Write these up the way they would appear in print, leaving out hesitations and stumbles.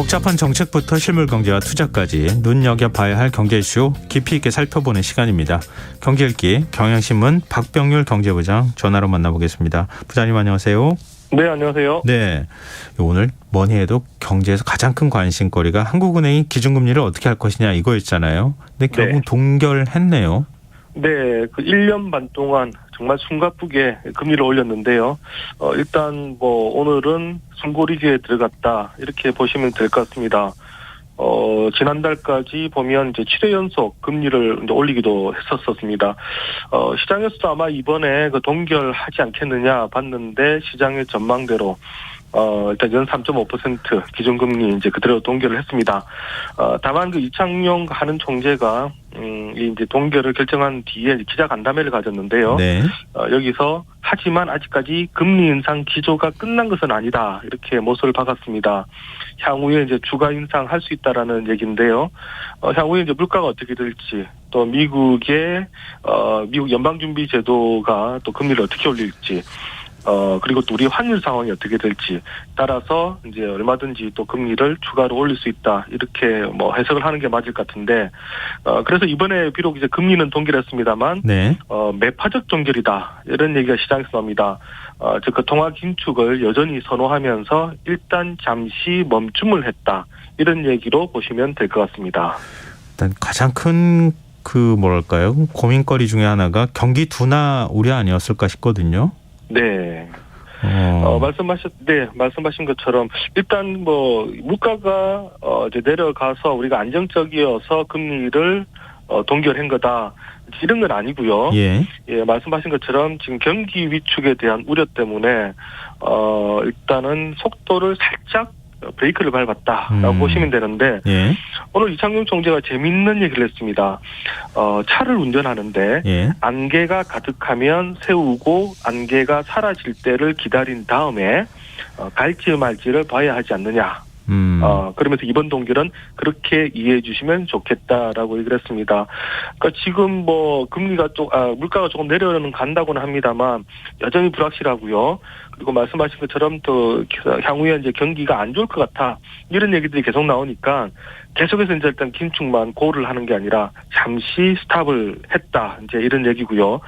복잡한 정책부터 실물 경제와 투자까지 눈여겨봐야 할 경제 이슈 깊이 있게 살펴보는 시간입니다. 경제 읽기 경향신문 박병률 경제부장 전화로 만나보겠습니다. 부장님 안녕하세요. 네, 안녕하세요. 네, 오늘 뭐니 해도 경제에서 가장 큰 관심거리가 한국은행이 기준금리를 어떻게 할 것이냐 이거였잖아요. 근데 결국 네. 동결했네요. 네, 그 1년 반 동안 정말 숨가쁘게 금리를 올렸는데요. 일단 오늘은 숨고리기에 들어갔다 이렇게 보시면 될 것 같습니다. 지난달까지 보면 이제 7회 연속 금리를 이제 올리기도 했었습니다. 시장에서도 아마 이번에 그 동결하지 않겠느냐 봤는데 시장의 전망대로 일단 연 3.5% 기준금리 이제 그대로 동결을 했습니다. 다만 그 이창용 하는 총재가 이제 동결을 결정한 뒤에 기자간담회를 가졌는데요. 네. 여기서 하지만 아직까지 금리 인상 기조가 끝난 것은 아니다 이렇게 못을 박았습니다. 향후에 이제 추가 인상할 수 있다라는 얘기인데요. 향후에 이제 물가가 어떻게 될지 또 미국의 미국 연방준비제도가 또 금리를 어떻게 올릴지. 그리고 또 우리 환율 상황이 어떻게 될지 따라서 이제 얼마든지 또 금리를 추가로 올릴 수 있다 이렇게 해석을 하는 게 맞을 것 같은데 그래서 이번에 비록 이제 금리는 동결했습니다만 네. 매파적 동결이다 이런 얘기가 시장에서 나옵니다. 즉 그 통화 긴축을 여전히 선호하면서 일단 잠시 멈춤을 했다 이런 얘기로 보시면 될 것 같습니다. 일단 가장 큰 고민거리 중에 하나가 경기 둔화 우려 아니었을까 싶거든요. 네. 말씀하신 것처럼 일단 물가가 이제 내려가서 우리가 안정적이어서 금리를 동결한 거다. 이런 건 아니고요. 예, 말씀하신 것처럼 지금 경기 위축에 대한 우려 때문에 일단은 속도를 살짝 브레이크를 밟았다라고 보시면 되는데 예, 오늘 이창용 총재가 재미있는 얘기를 했습니다. 차를 운전하는데 예. 안개가 가득하면 세우고 안개가 사라질 때를 기다린 다음에 갈지 말지를 봐야 하지 않느냐. 그러면서 이번 동결은 그렇게 이해해 주시면 좋겠다라고 얘기를 했습니다. 그러니까 지금 금리가 물가가 조금 내려는 간다고는 합니다만 여전히 불확실하고요. 그리고 말씀하신 것처럼 또 향후에 이제 경기가 안 좋을 것 같아 이런 얘기들이 계속 나오니까 계속해서 이제 일단 긴축만 고를 하는 게 아니라 잠시 스탑을 했다 이제 이런 얘기고요.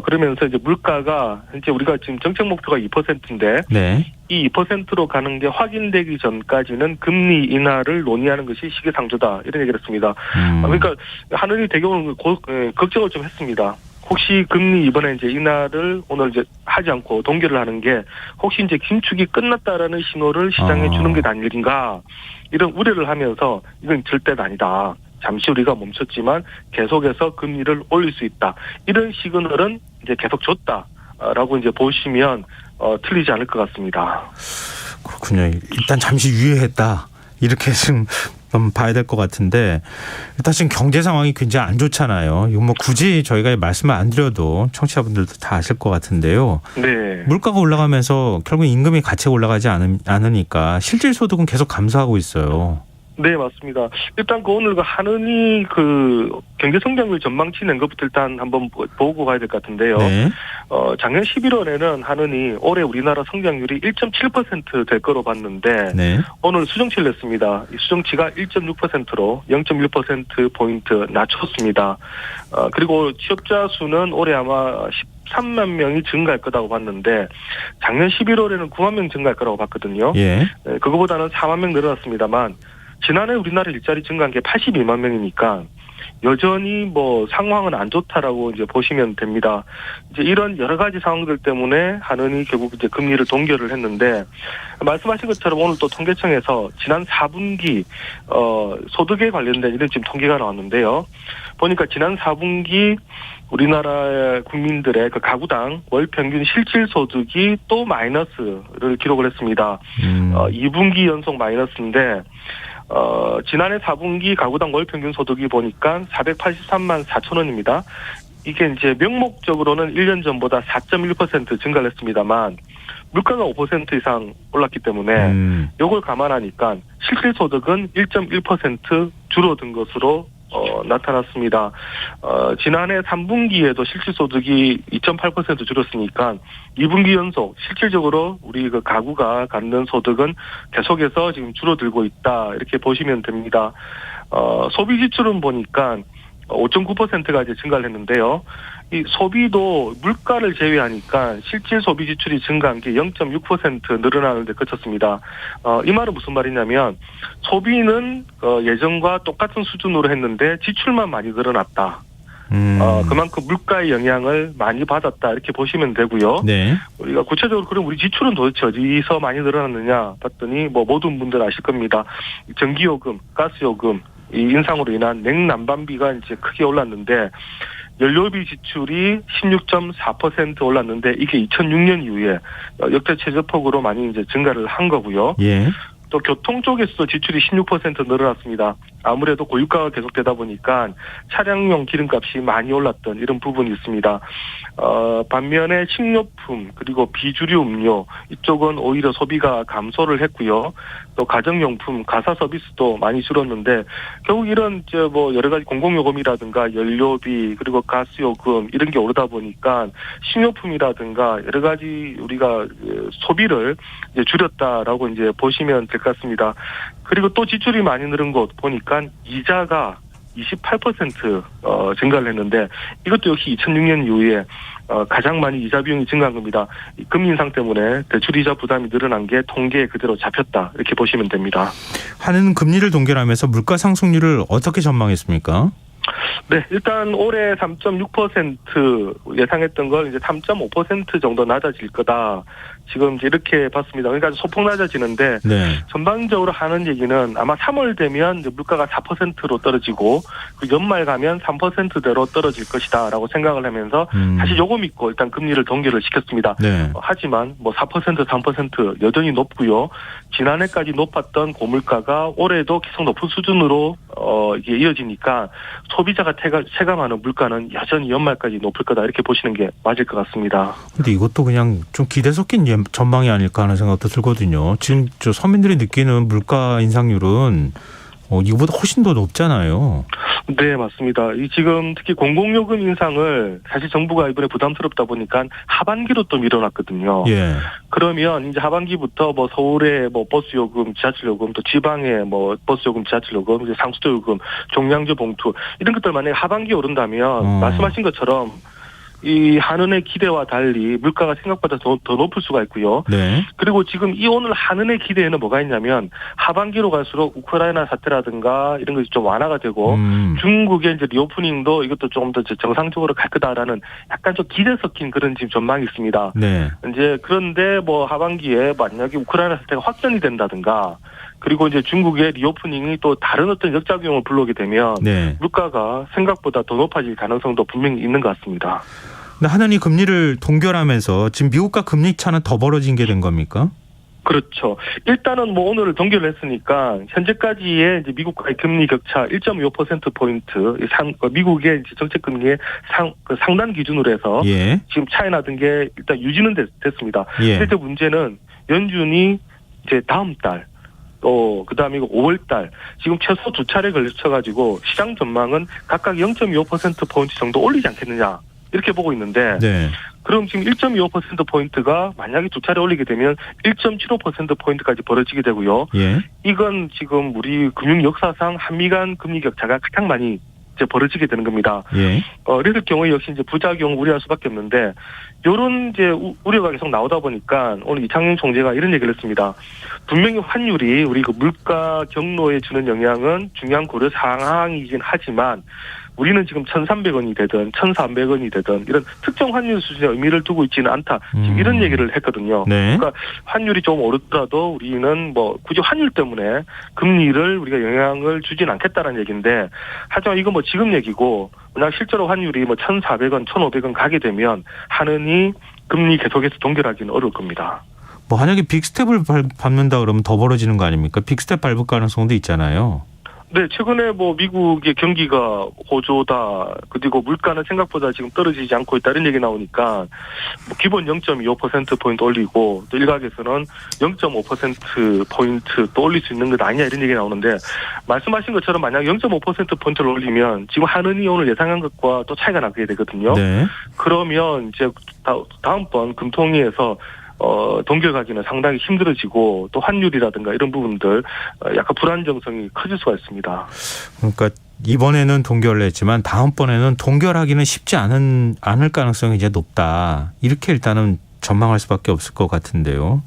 그러면서 이제 물가가 이제 우리가 지금 정책 목표가 2%인데 네. 이 2%로 가는 게 확인되기 전까지는 금리 인하를 논의하는 것이 시기상조다 이런 얘기를 했습니다. 그러니까 하늘이 되게 오늘 걱정을 좀 했습니다. 혹시 금리 이번에 이제 인하를 오늘 이제 하지 않고 동결을 하는 게 혹시 이제 긴축이 끝났다라는 신호를 시장에 주는 게 아닌가 이런 우려를 하면서 이건 절대 아니다. 잠시 우리가 멈췄지만 계속해서 금리를 올릴 수 있다. 이런 시그널은 이제 계속 줬다라고 이제 보시면 틀리지 않을 것 같습니다. 그렇군요. 일단 잠시 유예했다. 이렇게 좀 봐야 될 것 같은데 일단 지금 경제 상황이 굉장히 안 좋잖아요. 이거 굳이 저희가 말씀을 안 드려도 청취자분들도 다 아실 것 같은데요. 네. 물가가 올라가면서 결국 임금이 같이 올라가지 않으니까 실질 소득은 계속 감소하고 있어요. 네, 맞습니다. 일단 오늘 한은이 경제 성장률 전망치 낸 것부터 일단 한번 보고 가야 될 것 같은데요. 네. 작년 11월에는 한은이 올해 우리나라 성장률이 1.7% 될 거로 봤는데 네. 오늘 수정치를 냈습니다. 이 수정치가 1.6%로 0.1%포인트 낮췄습니다. 그리고 취업자 수는 올해 아마 13만 명이 증가할 거라고 봤는데 작년 11월에는 9만 명 증가할 거라고 봤거든요. 예. 그거보다는 4만 명 늘어났습니다만 지난해 우리나라 일자리 증가한 게 82만 명이니까 여전히 상황은 안 좋다라고 이제 보시면 됩니다. 이제 이런 여러 가지 상황들 때문에 한은이 결국 이제 금리를 동결을 했는데 말씀하신 것처럼 오늘 또 통계청에서 지난 4분기 소득에 관련된 이런 지금 통계가 나왔는데요. 보니까 지난 4분기 우리나라 국민들의 그 가구당 월 평균 실질 소득이 또 마이너스를 기록을 했습니다. 2분기 연속 마이너스인데 지난해 4분기 가구당 월 평균 소득이 보니까 483만 4천 원입니다. 이게 이제 명목적으로는 1년 전보다 4.1% 증가를 했습니다만 물가가 5% 이상 올랐기 때문에 이걸 감안하니까 실질 소득은 1.1% 줄어든 것으로 나타났습니다. 지난해 3분기에도 실질소득이 2.8% 줄었으니까 2분기 연속 실질적으로 우리 그 가구가 갖는 소득은 계속해서 지금 줄어들고 있다 이렇게 보시면 됩니다. 소비 지출은 보니까 5.9%가 이제 증가를 했는데요. 이 소비도 물가를 제외하니까 실질 소비 지출이 증가한 게 0.6% 늘어나는 데 그쳤습니다. 이 말은 무슨 말이냐면 소비는 예전과 똑같은 수준으로 했는데 지출만 많이 늘어났다. 그만큼 물가의 영향을 많이 받았다 이렇게 보시면 되고요. 네. 우리가 구체적으로 그럼 우리 지출은 도대체 어디서 많이 늘어났느냐 봤더니 뭐 모든 분들 아실 겁니다. 전기요금, 가스요금 이 인상으로 인한 냉난방비가 이제 크게 올랐는데 연료비 지출이 16.4% 올랐는데 이게 2006년 이후에 역대 최저폭으로 많이 이제 증가를 한 거고요. 예. 또 교통 쪽에서도 지출이 16% 늘어났습니다. 아무래도 고유가가 계속되다 보니까 차량용 기름값이 많이 올랐던 이런 부분이 있습니다. 반면에 식료품 그리고 비주류 음료 이쪽은 오히려 소비가 감소를 했고요. 또 가정용품, 가사 서비스도 많이 줄었는데 결국 이런 뭐 여러 가지 공공요금이라든가 연료비 그리고 가스요금 이런 게 오르다 보니까 식료품이라든가 여러 가지 우리가 소비를 이제 줄였다라고 이제 보시면 될 것 같습니다. 그리고 또 지출이 많이 늘은 것 보니까 이자가 28% 증가를 했는데 이것도 역시 2006년 이후에 가장 많이 이자 비용이 증가한 겁니다. 금리 인상 때문에 대출이자 부담이 늘어난 게 통계에 그대로 잡혔다 이렇게 보시면 됩니다. 하는 금리를 동결하면서 물가 상승률을 어떻게 전망했습니까? 네, 일단 올해 3.6% 예상했던 걸 이제 3.5% 정도 낮아질 거다. 지금 이제 이렇게 봤습니다. 그러니까 소폭 낮아지는데 네. 전반적으로 하는 얘기는 아마 3월 되면 이제 물가가 4%로 떨어지고 그 연말 가면 3%대로 떨어질 것이다라고 생각을 하면서 사실 요거 믿고 일단 금리를 동결을 시켰습니다. 네. 하지만 뭐 4%, 3% 여전히 높고요. 지난해까지 높았던 고물가가 올해도 계속 높은 수준으로 이게 이어지니까 소비자가 체감하는 물가는 여전히 연말까지 높을 거다 이렇게 보시는 게 맞을 것 같습니다. 근데 이것도 그냥 좀 기대 섞인 전망이 아닐까 하는 생각도 들거든요. 지금 서민들이 느끼는 물가 인상률은 이거보다 훨씬 더 높잖아요. 네, 맞습니다. 지금 특히 공공요금 인상을 사실 정부가 이번에 부담스럽다 보니까 하반기로 또 밀어놨거든요. 예. 그러면 이제 하반기부터 뭐 서울의 뭐 버스요금, 지하철요금, 또 지방의 뭐 버스요금, 지하철요금, 이제 상수도요금, 종량제 봉투 이런 것들 만약에 하반기에 오른다면 말씀하신 것처럼 이 한은의 기대와 달리 물가가 생각보다 더 높을 수가 있고요. 네. 그리고 지금 이 오늘 한은의 기대에는 뭐가 있냐면 하반기로 갈수록 우크라이나 사태라든가 이런 것이 좀 완화가 되고 중국의 이제 리오프닝도 이것도 조금 더 정상적으로 갈 거다라는 약간 좀 기대 섞인 그런 지금 전망이 있습니다. 네. 이제 그런데 뭐 하반기에 만약에 우크라이나 사태가 확전이 된다든가 그리고 이제 중국의 리오프닝이 또 다른 어떤 역작용을 불러오게 되면 네. 물가가 생각보다 더 높아질 가능성도 분명히 있는 것 같습니다. 근데 하느니 금리를 동결하면서 지금 미국과 금리 차는 더 벌어진 게 된 겁니까? 그렇죠. 일단은 뭐 오늘 동결을 했으니까 현재까지의 이제 미국과의 금리 격차 1.25%포인트 미국의 이제 정책 금리의 상단 기준으로 해서 예. 지금 차이 나던 게 일단 유지는 됐습니다. 예. 실제 문제는 연준이 이제 다음 달 또 그다음에 5월 달 지금 최소 두 차례 걸쳐가지고 시장 전망은 각각 0.25%포인트 정도 올리지 않겠느냐 이렇게 보고 있는데 네. 그럼 지금 1.25%포인트가 만약에 두 차례 올리게 되면 1.75%포인트까지 벌어지게 되고요. 예. 이건 지금 우리 금융 역사상 한미 간 금리 격차가 가장 많이 이제 벌어지게 되는 겁니다. 예. 이럴 경우에 역시 이제 부작용 우려할 수밖에 없는데 요런 이제 우려가 계속 나오다 보니까 오늘 이창용 총재가 이런 얘기를 했습니다. 분명히 환율이 우리 그 물가 경로에 주는 영향은 중요한 고려 사항이긴 하지만 우리는 지금 1,300원이 되든 1,400원이 되든 이런 특정 환율 수준에 의미를 두고 있지는 않다. 지금 이런 얘기를 했거든요. 네. 그러니까 환율이 좀 오르더라도 우리는 뭐 굳이 환율 때문에 금리를 우리가 영향을 주진 않겠다는 얘기인데 하지만 이건 뭐 지금 얘기고 만약 실제로 환율이 뭐 1,400원, 1,500원 가게 되면 하느니 금리 계속해서 동결하기는 어려울 겁니다. 뭐 만약에 빅스텝을 밟는다 그러면 더 벌어지는 거 아닙니까? 빅스텝 밟을 가능성도 있잖아요. 네, 최근에 뭐 미국의 경기가 호조다, 그리고 물가는 생각보다 지금 떨어지지 않고 있다 이런 얘기 나오니까 뭐 기본 0.25%포인트 올리고 또 일각에서는 0.5%포인트 또 올릴 수 있는 것 아니냐 이런 얘기 나오는데 말씀하신 것처럼 만약 0.5%포인트를 올리면 지금 한은이 오늘 예상한 것과 또 차이가 나게 되거든요. 네. 그러면 이제 다음번 금통위에서 동결 가기는 상당히 힘들어지고 또 환율이라든가 이런 부분들 약간 불안정성이 커질 수가 있습니다. 그러니까 이번에는 동결을 했지만 다음번에는 동결하기는 쉽지 않을 가능성이 이제 높다. 이렇게 일단은 전망할 수밖에 없을 것 같은데요.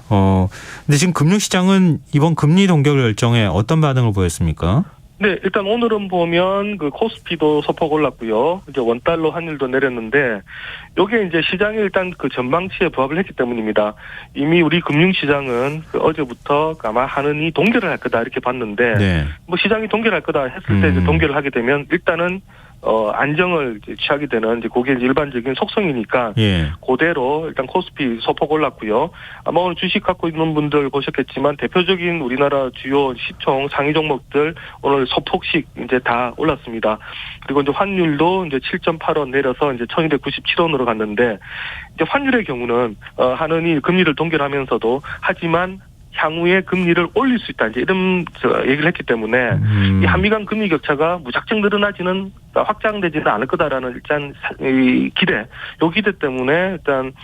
근데 지금 금융시장은 이번 금리 동결 결정에 어떤 반응을 보였습니까? 네, 일단 오늘은 보면 그 코스피도 소폭 올랐고요. 이제 원달러 환율도 내렸는데 요게 이제 시장이 일단 그 전망치에 부합을 했기 때문입니다. 이미 우리 금융시장은 그 어제부터 아마 한은이 동결을 할 거다 이렇게 봤는데 네. 뭐 시장이 동결할 거다 했을 때 이제 동결을 하게 되면 일단은 안정을 이제 취하게 되는 이제 그게 일반적인 속성이니까 예. 그대로 일단 코스피 소폭 올랐고요. 아마 오늘 주식 갖고 있는 분들 보셨겠지만 대표적인 우리나라 주요 시총 상위 종목들 오늘 소폭씩 이제 다 올랐습니다. 그리고 이제 환율도 이제 7.8원 내려서 이제 1,297원으로 갔는데 이제 환율의 경우는 한은이 금리를 동결하면서도 하지만 향후에 금리를 올릴 수 있다. 이제 이런 얘기를 했기 때문에 이 한미 간 금리 격차가 무작정 늘어나지는 확장되지는 않을 거다라는 일단 이 기대, 요 기대 때문에 일단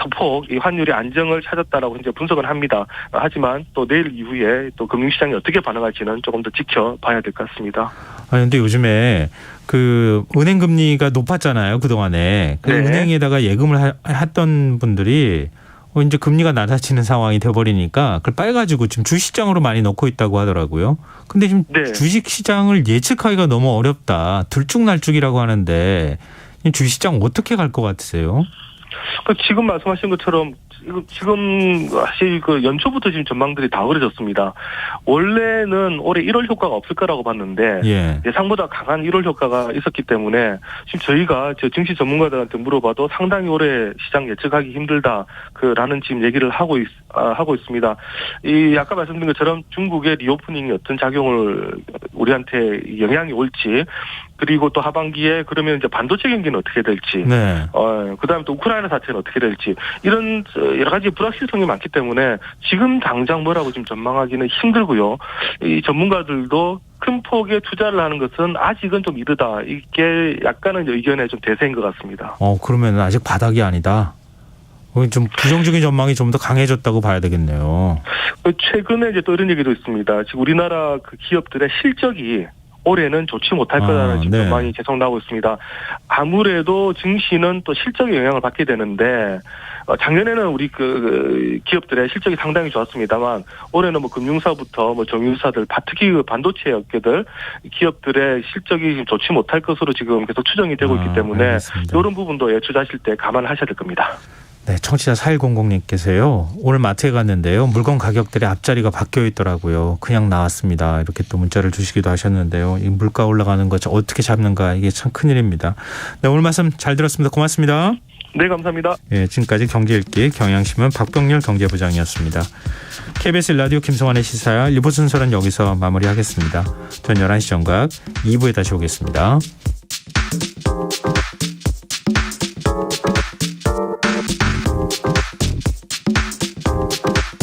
소폭 이 환율이 안정을 찾았다라고 이제 분석을 합니다. 하지만 또 내일 이후에 또 금융시장이 어떻게 반응할지는 조금 더 지켜봐야 될 것 같습니다. 근데 요즘에 그 은행 금리가 높았잖아요, 그동안에. 그 네. 은행에다가 예금을 했던 분들이 이제 금리가 낮아지는 상황이 돼버리니까 그걸 빨가지고 지금 주식시장으로 많이 넣고 있다고 하더라고요. 근데 지금 네. 주식시장을 예측하기가 너무 어렵다. 들쭉날쭉이라고 하는데 주식시장 어떻게 갈 것 같으세요? 지금 말씀하신 것처럼 지금 사실 그 연초부터 지금 전망들이 다 그려졌습니다. 원래는 올해 1월 효과가 없을 거라고 봤는데 예. 예상보다 강한 1월 효과가 있었기 때문에 지금 저희가 증시 전문가들한테 물어봐도 상당히 올해 시장 예측하기 힘들다라는 지금 얘기를 하고 있습니다. 이 아까 말씀드린 것처럼 중국의 리오프닝이 어떤 작용을 우리한테 영향이 올지 그리고 또 하반기에 그러면 이제 반도체 경기는 어떻게 될지, 네. 그다음에 또 우크라이나 사태는 어떻게 될지 이런 여러 가지 불확실성이 많기 때문에 지금 당장 뭐라고 지금 전망하기는 힘들고요. 이 전문가들도 큰 폭의 투자를 하는 것은 아직은 좀 이르다. 이게 약간은 의견의 좀 대세인 것 같습니다. 그러면 아직 바닥이 아니다. 좀 부정적인 전망이 좀 더 강해졌다고 봐야 되겠네요. 최근에 이제 또 이런 얘기도 있습니다. 지금 우리나라 그 기업들의 실적이 올해는 좋지 못할 거라는 지금 전망이 계속 나오고 있습니다. 아무래도 증시는 또 실적의 영향을 받게 되는데 작년에는 우리 그 기업들의 실적이 상당히 좋았습니다만 올해는 뭐 금융사부터 뭐 정유사들 특히 그 반도체 업계들 기업들의 실적이 지금 좋지 못할 것으로 지금 계속 추정이 되고 있기 때문에 알겠습니다. 이런 부분도 투자하실 때 감안하셔야 될 겁니다. 네, 청취자 4100님께서요. 오늘 마트에 갔는데요. 물건 가격들이 앞자리가 바뀌어 있더라고요. 그냥 나왔습니다. 이렇게 또 문자를 주시기도 하셨는데요. 이 물가 올라가는 거 어떻게 잡는가 이게 참 큰일입니다. 네, 오늘 말씀 잘 들었습니다. 고맙습니다. 네, 감사합니다. 네, 지금까지 경제읽기 경향신문 박병렬 경제부장이었습니다. KBS 라디오 김성환의 시사 1부 순서는 여기서 마무리하겠습니다. 전 11시 정각 2부에 다시 오겠습니다.